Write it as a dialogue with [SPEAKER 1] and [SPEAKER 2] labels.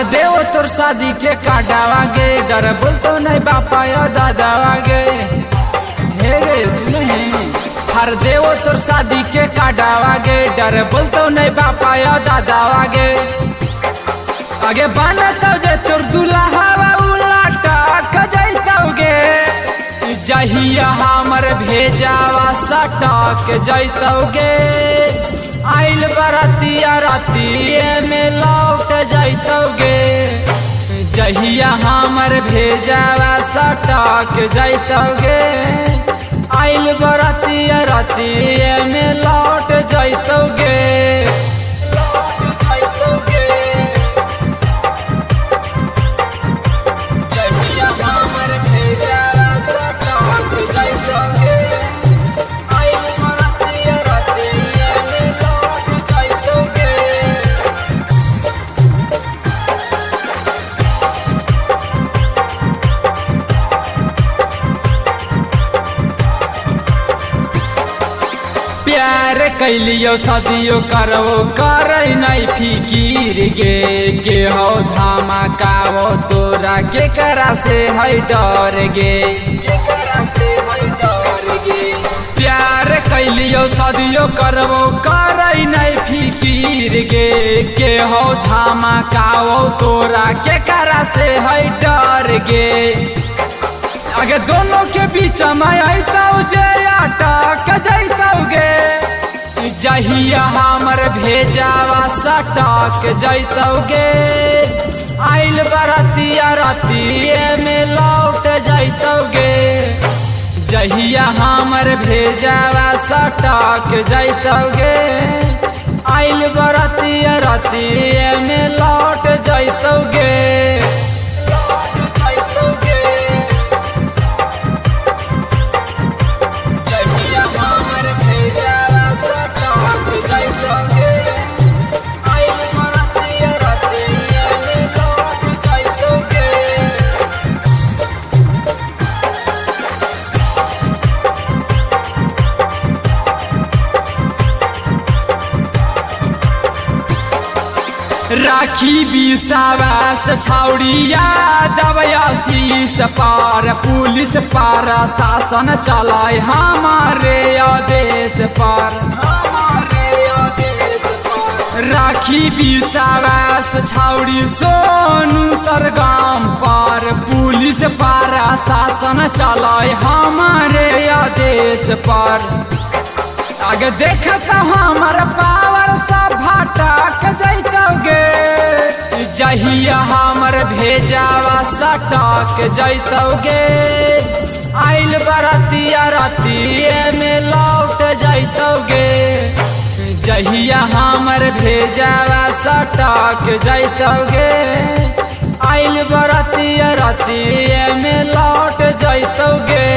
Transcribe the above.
[SPEAKER 1] अगे देव तोर शादी के काटावा गे डर बोलतो नहीं बापा या दादावा गे हे गे सुने हर देव तोर शादी के काटावा गे डर बोलतो नहीं बापा या दादावा गे आगे बनतो जे तोर दुल्हा उलाटा कजैतो गे जहिया हमर भेजावा सटक जैतो गे आइल बरातिया रातिए में लौट जैतो गे जहिया हमर भेजावा सटक जैतो गे आइल बरातिया रातिए में लौट जैतो गे प्यार कैलियो सदियो करवो करे नहीं फिकीर के हो धमाकावो तोरा के करा से है डर गे प्यार कैलियो सदियो करवो करे नहीं फिकीर के हो धमाकावो तोरा के करा से है डर गे आगे दोनों के बीच में आइतो जे अटक जैतो गे जहिया हमर भेजावा सटक जैतो गे आइल बरातिया रातिए में लौट जैतो गे जहिया हमर भेजावा सटक जैतो गे आइल बरातिया रातिए में लौट जैतो गे राखी विश्वास छौड़िया दबयाशीष पार पुलिस पार शासन चलाए हमारे आदेश पर राखी विश्वास छौड़ी सोनू सरगम पर पुलिस पार शासन चलाए हमारे आदेश पर आगे देखता हमार पावर सब भटक जैतो गे जहिया हमर भेजावा सटक जैतो गे आइल बरातिया रातिए में लौट जैतो गे जहिया हमर भेजावा सटक जैतो गे आइल बरातिया रातिए में लौट जैतो गे।